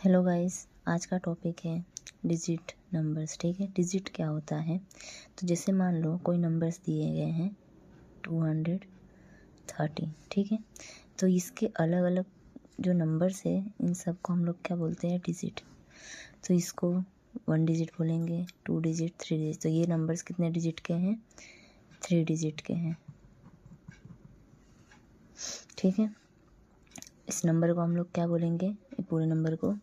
Hello guys, आज का topic है डिजिट नंबर्स। ठीक है, डिजिट क्या होता है। तो जैसे मान लो कोई नंबर्स दिए गए हैं 230। ठीक है, तो इसके अलग अलग जो नंबर्स है इन सब को हम लोग क्या बोलते हैं, डिजिट। तो इसको 1 डिजिट बोलेंगे, 2 डिजिट, 3 डिजिट। तो ये नंबर्स कितने डिजिट के हैं, 3 डिजिट के हैं। ठीक है, इस नंबर को हम लोग क्या बोलेंगे, ये पूरे नंबर को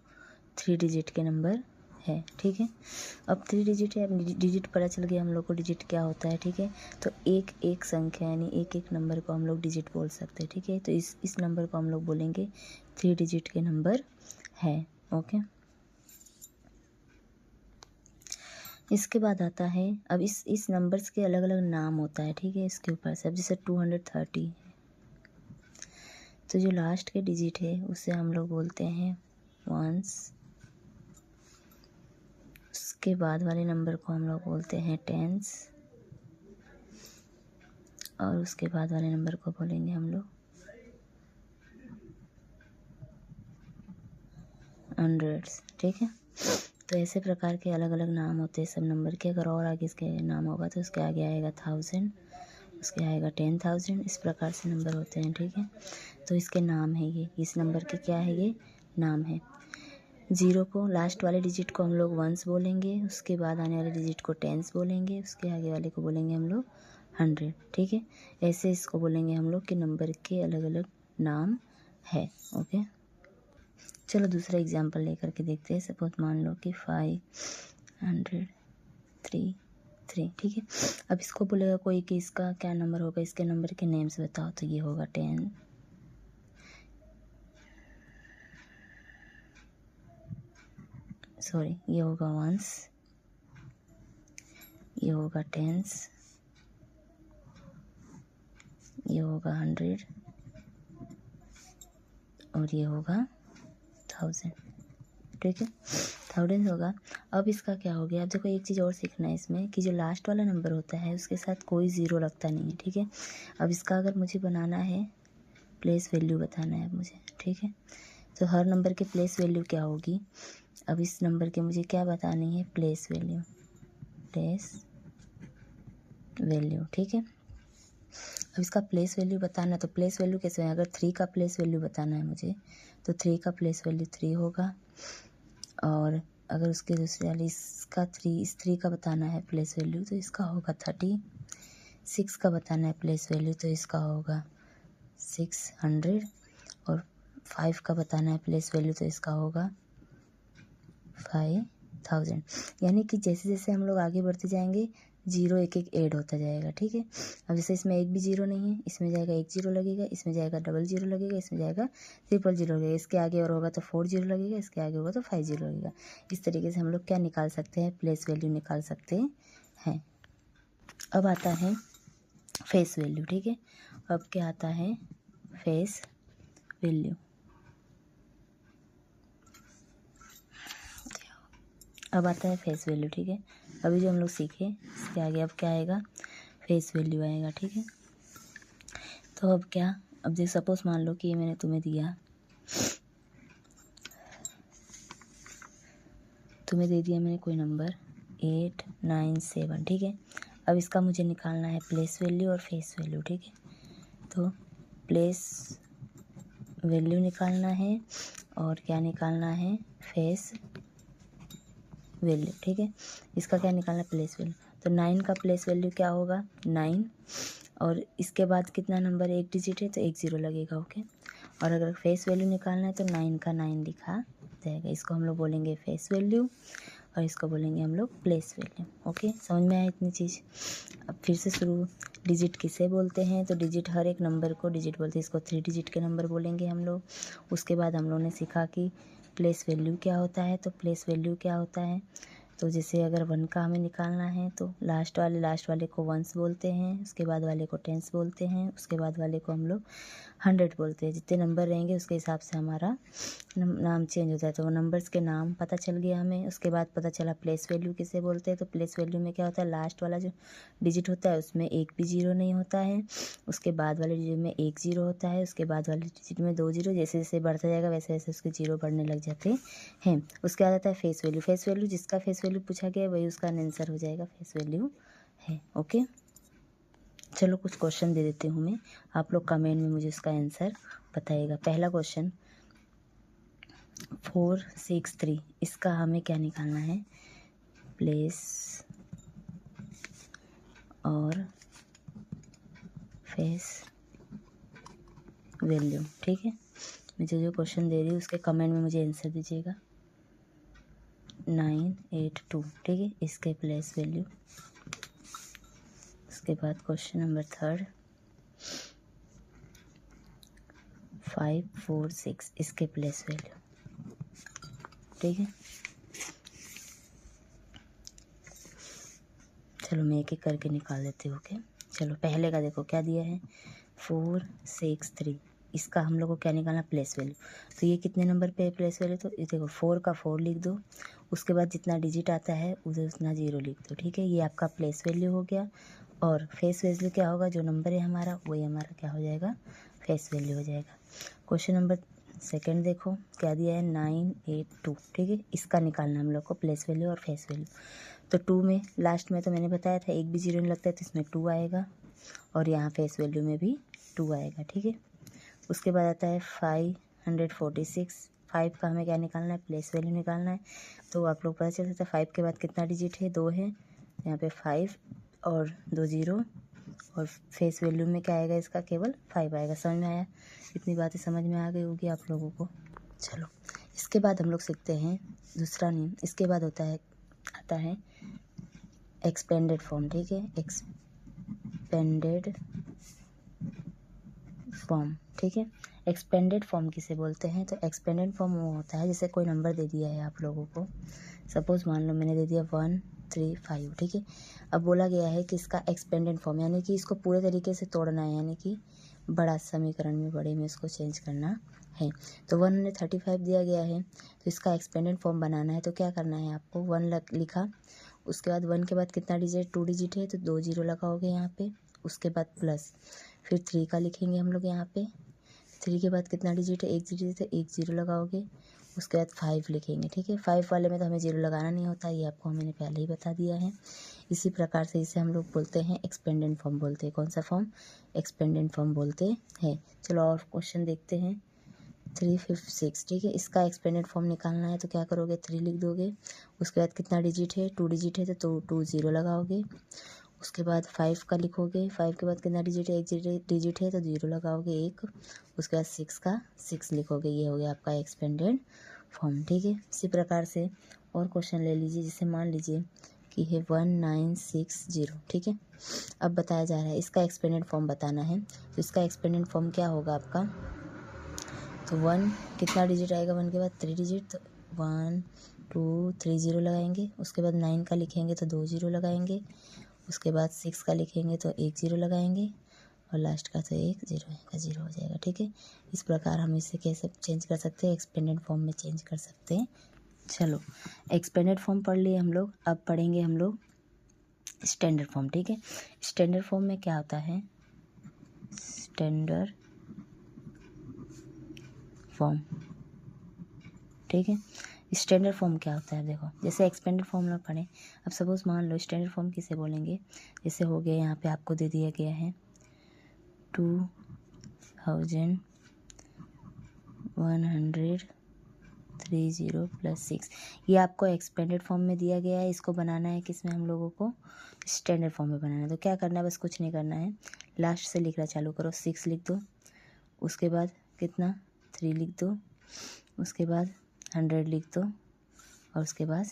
3 डिजिट के नंबर है। ठीक है, अब 3 डिजिट है, अब डिजिट पता चल गया हम लोग को डिजिट क्या होता है। ठीक है, तो एक एक संख्या यानी एक एक नंबर को हम लोग डिजिट बोल सकते हैं। ठीक है, तो इस नंबर को हम लोग बोलेंगे 3 डिजिट के नंबर है। ओके, इसके बाद आता है, अब इस नंबर्स के अलग अलग नाम होता है। ठीक है, इसके ऊपर से अब जैसे 230, तो जो लास्ट के डिजिट है उसे हम लोग बोलते हैं वंस। उसके बाद वाले नंबर को हम लोग बोलते हैं टेंस, और उसके बाद वाले नंबर को बोलेंगे हम लोग हंड्रेड्स। ठीक है, तो ऐसे प्रकार के अलग अलग नाम होते हैं सब नंबर के। अगर और आगे इसके नाम होगा तो उसके आगे आएगा 1000, उसके आएगा 10,000, इस प्रकार से नंबर होते हैं। ठीक है, तो इसके नाम है ये, इस नंबर के क्या है, ये नाम है। जीरो को, लास्ट वाले डिजिट को हम लोग वंस बोलेंगे, उसके बाद आने वाले डिजिट को टेंस बोलेंगे, उसके आगे वाले को बोलेंगे हम लोग 100। ठीक है, ऐसे इसको बोलेंगे हम लोग कि नंबर के अलग अलग नाम है। ओके, चलो दूसरा एग्जांपल लेकर के देखते हैं। सपोज मान लो कि 533। ठीक है, अब इसको बोलेगा कोई कि इसका क्या नंबर होगा, इसके नंबर के नेम्स बताओ। तो ये होगा 10, सॉरी ये होगा वंस, ये होगा टेंस, ये होगा 100, और ये होगा 1000। ठीक है, 1000 होगा। अब इसका क्या हो गया, अब देखो एक चीज़ और सीखना है इसमें कि जो लास्ट वाला नंबर होता है उसके साथ कोई ज़ीरो लगता नहीं है। ठीक है, अब इसका अगर मुझे बनाना है, प्लेस वैल्यू बताना है मुझे। ठीक है, तो हर नंबर के प्लेस वैल्यू क्या होगी। अब इस नंबर के मुझे क्या बतानी है, प्लेस वैल्यू, प्लेस वैल्यू। ठीक है, अब इसका प्लेस वैल्यू बताना, तो प्लेस वैल्यू कैसे है, अगर 3 का प्लेस वैल्यू बताना है मुझे तो 3 का प्लेस वैल्यू 3 होगा। और अगर उसके दूसरे वाले इसका 3, इस 3 का बताना है प्लेस वैल्यू तो इसका होगा 36 का बताना है प्लेस वैल्यू तो इसका होगा 600। और 5 का बताना है प्लेस वैल्यू तो इसका होगा 5000। यानी कि जैसे जैसे हम लोग आगे बढ़ते जाएंगे जीरो एक एक ऐड होता जाएगा। ठीक है, अब जैसे इसमें एक भी जीरो नहीं है, इसमें जाएगा 1 जीरो लगेगा, इसमें जाएगा 00 लगेगा, इसमें जाएगा 000 लगेगा, इसके आगे और होगा तो 4 जीरो लगेगा, इसके आगे होगा तो 5 जीरो लगेगा। इस तरीके से हम लोग क्या निकाल सकते हैं, प्लेस वैल्यू निकाल सकते हैं। अब आता है फेस वैल्यू। ठीक है, अब क्या आता है, फेस वैल्यू। अब आता है फेस वैल्यू। ठीक है, अभी जो हम लोग सीखे इसके आगे अब क्या आएगा, फेस वैल्यू आएगा। ठीक है, तो अब क्या, अब जैसे सपोज मान लो कि ये मैंने तुम्हें दिया, तुम्हें दे दिया मैंने कोई नंबर 897। ठीक है, अब इसका मुझे निकालना है प्लेस वैल्यू और फेस वैल्यू। ठीक है, तो प्लेस वैल्यू निकालना है और क्या निकालना है, फेस वैल्यू। ठीक है, इसका क्या निकालना है, प्लेस वैल्यू। तो 9 का प्लेस वैल्यू क्या होगा, 9, और इसके बाद कितना नंबर, एक डिजिट है तो 1 जीरो लगेगा। ओके, और अगर फेस वैल्यू निकालना है तो 9 का 9 लिखा जाएगा। इसको हम लोग बोलेंगे फेस वैल्यू और इसको बोलेंगे हम लोग प्लेस वैल्यू। ओके, समझ में आया इतनी चीज़। अब फिर से शुरू, डिजिट किसे बोलते हैं, तो डिजिट हर एक नंबर को डिजिट बोलते हैं। इसको 3 डिजिट के नंबर बोलेंगे हम लोग। उसके बाद हम लोग ने सीखा कि प्लेस वैल्यू क्या होता है। तो प्लेस वैल्यू क्या होता है, तो जैसे अगर 1 का हमें निकालना है तो लास्ट वाले को वंस बोलते हैं, उसके बाद वाले को टेंस बोलते हैं, उसके बाद वाले को हम लोग 100 बोलते हैं। जितने नंबर रहेंगे उसके हिसाब से हमारा नाम चेंज होता है। तो वो नंबर्स के नाम पता चल गया हमें। उसके बाद पता चला प्लेस वैल्यू किसे बोलते हैं। तो प्लेस वैल्यू में क्या होता है, लास्ट वाला जो डिजिट होता है उसमें एक भी जीरो नहीं होता है, उसके बाद वाले डिजिट में एक जीरो होता है, उसके बाद वाले डिजिट में 2 जीरो। जैसे जैसे बढ़ता जाएगा वैसे वैसे उसके जीरो बढ़ने लग जाते हैं। उसके बाद आता है फेस वैल्यू। फेस वैल्यू जिसका फेस वैल्यू पूछा गया है वही उसका आंसर हो जाएगा, फेस वैल्यू है। ओके, चलो कुछ क्वेश्चन दे देती हूँ मैं, आप लोग कमेंट में मुझे उसका आंसर बताइएगा। पहला क्वेश्चन 463, इसका हमें क्या निकालना है, प्लेस और फेस वैल्यू। ठीक है, मैं जो क्वेश्चन दे रही हूँ उसके कमेंट में मुझे आंसर दीजिएगा। 982, ठीक है, इसके प्लेस वैल्यू। उसके बाद क्वेश्चन नंबर 3 546, इसके प्लेस वैल्यू। ठीक है, चलो मैं एक एक करके निकाल देती हूँ। ओके, चलो पहले का देखो क्या दिया है, 463, इसका हम लोग को क्या निकालना, प्लेस वैल्यू। तो ये कितने नंबर पे है प्लेस वैल्यू, तो ये देखो 4 का 4 लिख दो, उसके बाद जितना डिजिट आता है उधर उतना जीरो लिख दो। ठीक है, ये आपका प्लेस वैल्यू हो गया। और फेस वैल्यू क्या होगा, जो नंबर है हमारा वही हमारा क्या हो जाएगा, फेस वैल्यू हो जाएगा। क्वेश्चन नंबर 2 देखो क्या दिया है, 982। ठीक है, इसका निकालना हम लोग को प्लेस वैल्यू और फेस वैल्यू। तो 2 में लास्ट में तो मैंने बताया था एक भी जीरो नहीं लगता है, तो इसमें 2 आएगा और यहाँ फेस वैल्यू में भी 2 आएगा। ठीक है, उसके बाद आता है 546, 5 का हमें क्या निकालना है, प्लेस वैल्यू निकालना है। तो आप लोग पता चल सकता है 5 के बाद कितना डिजिट है, 2 है, यहाँ पे 5 और 2 जीरो, और फेस वैल्यू में क्या आएगा, इसका केवल 5 आएगा। समझ में आया, इतनी बातें समझ में आ गई होगी आप लोगों को। चलो इसके बाद हम लोग सीखते हैं दूसरा नियम। इसके बाद आता है एक्सपेंडेड फॉर्म। ठीक है, एक्सपेंडेड फॉर्म। ठीक है, एक्सपेंडेड फॉर्म किसे बोलते हैं, तो एक्सपेंडेड फॉर्म वो होता है जैसे कोई नंबर दे दिया है आप लोगों को, सपोज मान लो मैंने दे दिया 135। ठीक है, अब बोला गया है कि इसका एक्सपेंडेड फॉर्म यानी कि इसको पूरे तरीके से तोड़ना है, यानी कि बड़ा समीकरण में बड़े में इसको चेंज करना है। तो 135 दिया गया है, तो इसका एक्सपेंडेड फॉर्म बनाना है। तो क्या करना है आपको, 1 लिखा, उसके बाद 1 के बाद कितना डिजिट, 2 डिजिट है तो 2 जीरो लगाओगे यहाँ पे, उसके बाद प्लस, फिर 3 का लिखेंगे हम लोग यहाँ पे, 3 के बाद कितना डिजिट है, 1 डिजिट है, 1 जीरो लगाओगे, उसके बाद 5 लिखेंगे। ठीक है, 5 वाले में तो हमें जीरो लगाना नहीं होता, ये आपको मैंने पहले ही बता दिया है। इसी प्रकार से इसे हम लोग बोलते हैं एक्सपेंडेड फॉर्म बोलते हैं। कौन सा फॉर्म, एक्सपेंडेड फॉर्म बोलते हैं। चलो और क्वेश्चन देखते हैं 356। ठीक है, इसका एक्सपेंडेड फॉर्म निकालना है, तो क्या करोगे, 3 लिख दोगे, उसके बाद कितना डिजिट है, 2 डिजिट है तो 2 जीरो लगाओगे, उसके बाद 5 का लिखोगे, 5 के बाद कितना डिजिट है, 1 डिजिट है तो जीरो लगाओगे 1, उसके बाद 6 का 6 लिखोगे, ये हो गया आपका एक्सपेंडेड फॉर्म। ठीक है, इसी प्रकार से और क्वेश्चन ले लीजिए, जैसे मान लीजिए कि है 1960। ठीक है, अब बताया जा रहा है इसका एक्सपेंडेड फॉर्म बताना है। तो इसका एक्सपेंडेड फॉर्म क्या होगा आपका, तो 1 कितना डिजिट आएगा, 1 के बाद 3 डिजिट, तो 1 2 3 जीरो लगाएंगे, उसके बाद 9 का लिखेंगे तो 2 जीरो लगाएंगे, उसके बाद 6 का लिखेंगे तो 1 जीरो लगाएंगे, और लास्ट का तो 1 जीरो का जीरो हो जाएगा। ठीक है, इस प्रकार हम इसे कैसे चेंज कर सकते हैं, एक्सपेंडेड फॉर्म में चेंज कर सकते हैं। चलो एक्सपेंडेड फॉर्म पढ़ लिए हम लोग, अब पढ़ेंगे हम लोग स्टैंडर्ड फॉर्म। ठीक है, स्टैंडर्ड फॉर्म में क्या होता है, स्टैंडर्ड फॉर्म। ठीक है, स्टैंडर्ड फॉर्म क्या होता है, देखो जैसे एक्सपेंडेड फॉर्म ना पढ़ें, अब सपोज मान लो स्टैंडर्ड फॉर्म किसे बोलेंगे, जैसे हो गया यहाँ पे आपको दे दिया गया है 2130 प्लस 6, ये आपको एक्सपेंडेड फॉर्म में दिया गया है। इसको बनाना है किसमें, हम लोगों को स्टैंडर्ड फॉर्म में बनाना है। तो क्या करना है, बस कुछ नहीं करना है, लास्ट से लिखना चालू करो, 6 लिख दो, उसके बाद कितना 3 लिख दो, उसके बाद 100 लिख दो, और उसके बाद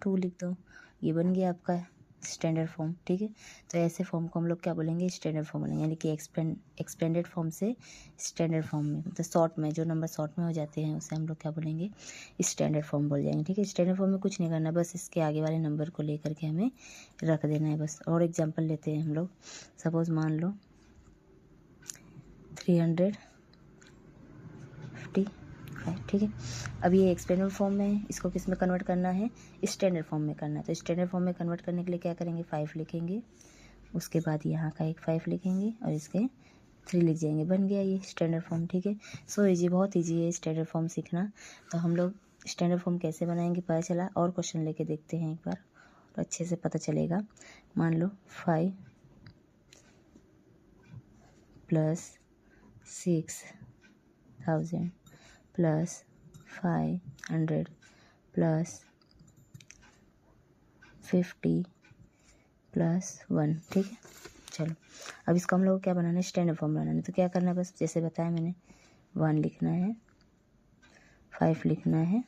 2 लिख दो, ये बन गया आपका स्टैंडर्ड फॉर्म। ठीक है, तो ऐसे फॉर्म को हम लोग क्या बोलेंगे, स्टैंडर्ड फॉर्म बोलेंगे, यानी कि एक्सपेंडेड फॉर्म से स्टैंडर्ड फॉर्म में, मतलब शॉर्ट में, जो नंबर शॉर्ट में हो जाते हैं उसे हम लोग क्या बोलेंगे, स्टैंडर्ड फॉर्म बोल जाएंगे। ठीक है, स्टैंडर्ड फॉर्म में कुछ नहीं करना, बस इसके आगे वाले नंबर को लेकर के हमें रख देना है बस। और एग्जाम्पल लेते हैं हम लोग, सपोज मान लो 300 5। ठीक है, अब ये एक्सपेंडेड फॉर्म में है, इसको किस में कन्वर्ट करना है, स्टैंडर्ड फॉर्म में करना है। तो स्टैंडर्ड फॉर्म में कन्वर्ट करने के लिए क्या करेंगे, 5 लिखेंगे, उसके बाद यहाँ का एक 5 लिखेंगे और इसके 3 लिख जाएंगे, बन गया ये स्टैंडर्ड फॉर्म। ठीक है, सो ईजी, बहुत ईजी है स्टैंडर्ड फॉर्म सीखना। तो हम लोग स्टैंडर्ड फॉर्म कैसे बनाएंगे पता चला, और क्वेश्चन लेके देखते हैं एक बार, तो अच्छे से पता चलेगा। मान लो 5 + 6,000 + 500 + 50 + 1। ठीक है, चलो अब इसको हम लोग क्या बनाना है, स्टैंडर्ड फॉर्म बनाना है। तो क्या करना है, बस जैसे बताया मैंने, 1 लिखना है, 5 लिखना है,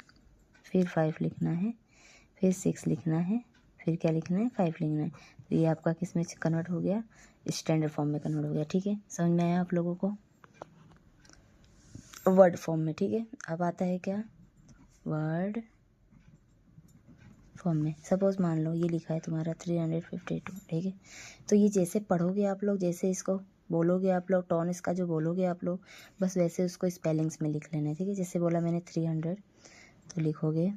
फिर 5 लिखना है, फिर 6 लिखना है, फिर क्या लिखना है, 5 लिखना है। तो ये आपका किस में कन्वर्ट हो गया, स्टैंडर्ड फॉर्म में कन्वर्ट हो गया। ठीक है, समझ में आया आप लोगों को, वर्ड फॉर्म में। ठीक है, अब आता है क्या, वर्ड फॉर्म में। सपोज मान लो ये लिखा है तुम्हारा 352। ठीक है, तो ये जैसे पढ़ोगे आप लोग, जैसे इसको बोलोगे आप लोग, टोन इसका जो बोलोगे आप लोग, बस वैसे उसको स्पेलिंग्स में लिख लेना है। ठीक है, जैसे बोला मैंने 300, तो लिखोगे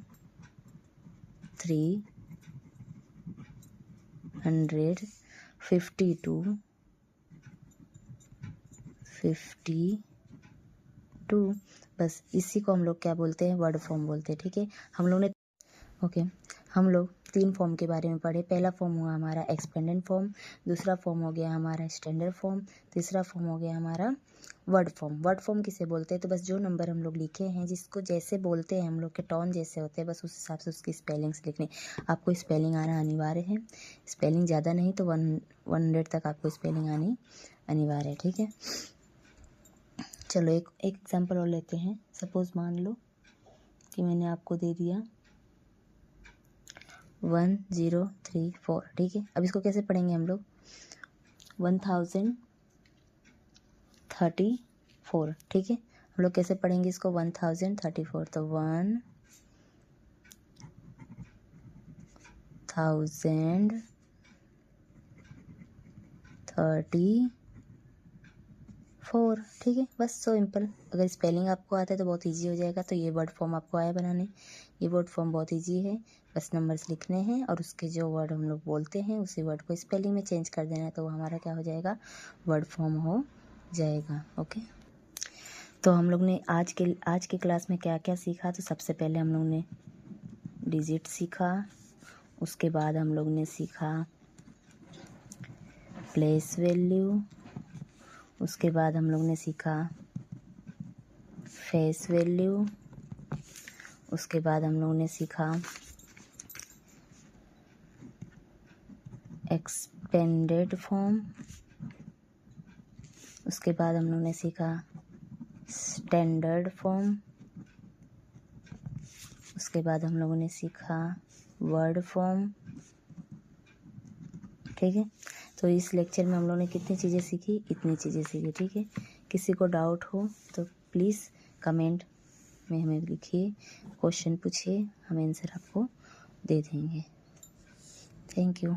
352 52, बस इसी को हम लोग क्या बोलते हैं, वर्ड फॉर्म बोलते हैं। ठीक है, हम लोग ने हम लोग 3 फॉर्म के बारे में पढ़े। पहला फॉर्म हुआ हमारा एक्सपेंडेड फॉर्म, दूसरा फॉर्म हो गया हमारा स्टैंडर्ड फॉर्म, तीसरा फॉर्म हो गया हमारा वर्ड फॉर्म। वर्ड फॉर्म किसे बोलते हैं, तो बस जो नंबर हम लोग लिखे हैं, जिसको जैसे बोलते हैं हम लोग के टोन जैसे होते हैं, बस उस हिसाब से उसकी स्पेलिंग्स लिखनी। आपको स्पेलिंग आना अनिवार्य है, स्पेलिंग ज़्यादा नहीं तो 100 तक आपको स्पेलिंग आनी अनिवार्य है। ठीक है, चलो एक एग्जाम्पल और लेते हैं। सपोज मान लो कि मैंने आपको दे दिया 1034। ठीक है, अब इसको कैसे पढ़ेंगे हम लोग, 1034। ठीक है, हम लोग कैसे पढ़ेंगे इसको, 1034, तो 1034। ठीक है, बस सो सिंपल। अगर स्पेलिंग आपको आता है तो बहुत इजी हो जाएगा। तो ये वर्ड फॉर्म आपको आया बनाने, ये वर्ड फॉर्म बहुत इजी है, बस नंबर्स लिखने हैं और उसके जो वर्ड हम लोग बोलते हैं उसी वर्ड को स्पेलिंग में चेंज कर देना है, तो वो हमारा क्या हो जाएगा, वर्ड फॉर्म हो जाएगा। ओके, तो हम लोग ने आज के क्लास में क्या क्या सीखा, तो सबसे पहले हम लोग ने डिजिट सीखा, उसके बाद हम लोग ने सीखा प्लेस वैल्यू, उसके बाद हम लोग ने सीखा फेस वैल्यू, उसके बाद हम लोग ने सीखा एक्सपेंडेड फॉर्म, उसके बाद हम लोग ने सीखा स्टैंडर्ड फॉर्म, उसके बाद हम लोगों ने सीखा वर्ड फॉर्म। ठीक है, तो इस लेक्चर में हम लोगों ने कितनी चीज़ें सीखी, इतनी चीज़ें सीखी। ठीक है, किसी को डाउट हो तो प्लीज़ कमेंट में हमें लिखिए, क्वेश्चन पूछिए, हम आंसर आपको दे देंगे। Thank you.